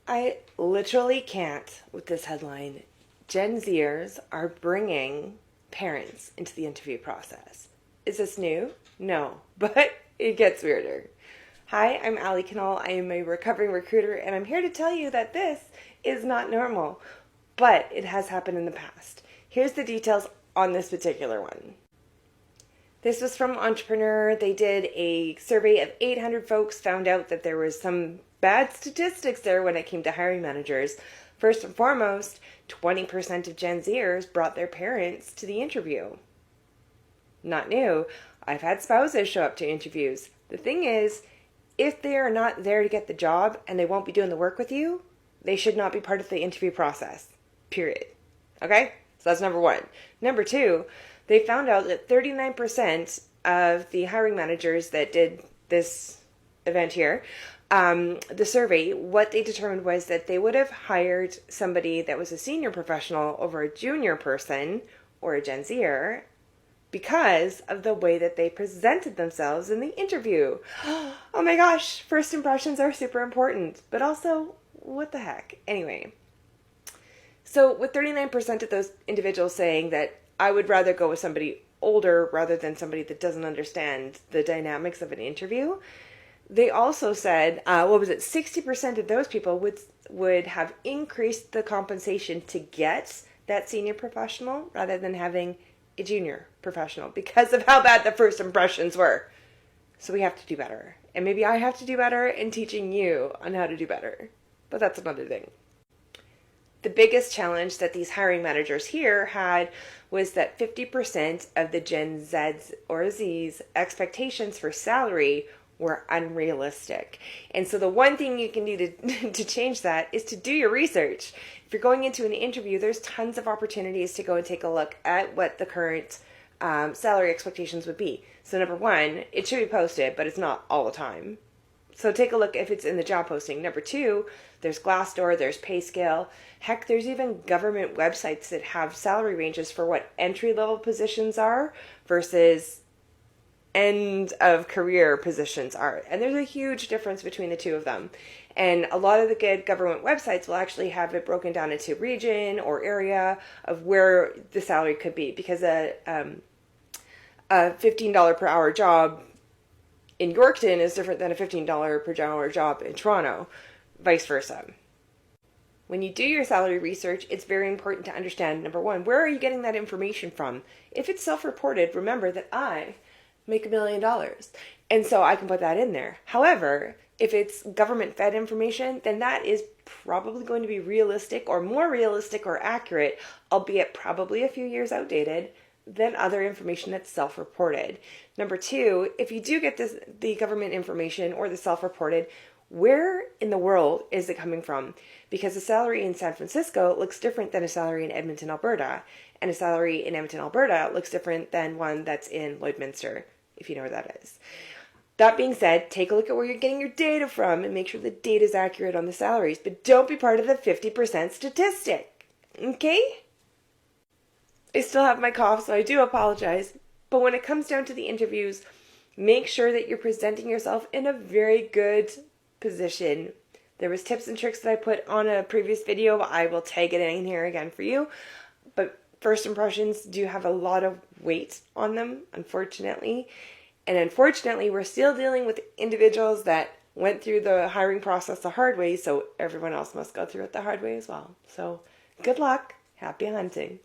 I literally can't with this headline. Gen Zers are bringing parents into the interview process. Is this new? No, but it gets weirder. Hi, I'm Allie Knoll. I am a recovering recruiter, and I'm here to tell you that this is not normal, but it has happened in the past. Here's the details on this particular one. This was from Entrepreneur. They did a survey of 800 folks, found out that there was some bad statistics there when it came to hiring managers. First and foremost, 20% of Gen Zers brought their parents to the interview. Not new. I've had spouses show up to interviews. The thing is, if they are not there to get the job and they won't be doing the work with you, they should not be part of the interview process. Period. Okay? So that's number one. Number two, they found out that 39% of the hiring managers that did this event here, the survey, what they determined was that they would have hired somebody that was a senior professional over a junior person or a Gen Zer because of the way that they presented themselves in the interview. Oh my gosh, first impressions are super important, but also, what the heck? Anyway, so with 39% of those individuals saying that I would rather go with somebody older rather than somebody that doesn't understand the dynamics of an interview, they also said, 60% of those people would have increased the compensation to get that senior professional rather than having a junior professional because of how bad the first impressions were. So we have to do better. And maybe I have to do better in teaching you on how to do better. But that's another thing. The biggest challenge that these hiring managers here had was that 50% of the Gen Z's or Z's expectations for salary were unrealistic. And so the one thing you can do to change that is to do your research. If you're going into an interview, there's tons of opportunities to go and take a look at what the current salary expectations would be. So number one, it should be posted, but it's not all the time. So take a look if it's in the job posting. Number two, there's Glassdoor, there's PayScale. Heck, there's even government websites that have salary ranges for what entry-level positions are versus end of career positions are. And there's a huge difference between the two of them. And a lot of the good government websites will actually have it broken down into region or area of where the salary could be. Because a $15 per hour job in Yorkton is different than a $15 per hour job in Toronto, vice versa. When you do your salary research, it's very important to understand, number one, where are you getting that information from? If it's self-reported, remember that I make $1 million. And so I can put that in there. However, if it's government-fed information, then that is probably going to be realistic or more realistic or accurate, albeit probably a few years outdated, than other information that's self-reported. Number two, if you do get the government information or the self-reported, where in the world is it coming from? Because a salary in San Francisco looks different than a salary in Edmonton, Alberta. And a salary in Edmonton, Alberta looks different than one that's in Lloydminster, if you know where that is. That being said, take a look at where you're getting your data from and make sure the data is accurate on the salaries. But don't be part of the 50% statistic. Okay? I still have my cough, so I do apologize. But when it comes down to the interviews, make sure that you're presenting yourself in a very good position. There was tips and tricks that I put on a previous video. I will tag it in here again for you. But first impressions do have a lot of weight on them, unfortunately. And unfortunately, we're still dealing with individuals that went through the hiring process the hard way, so everyone else must go through it the hard way as well. So good luck. Happy hunting.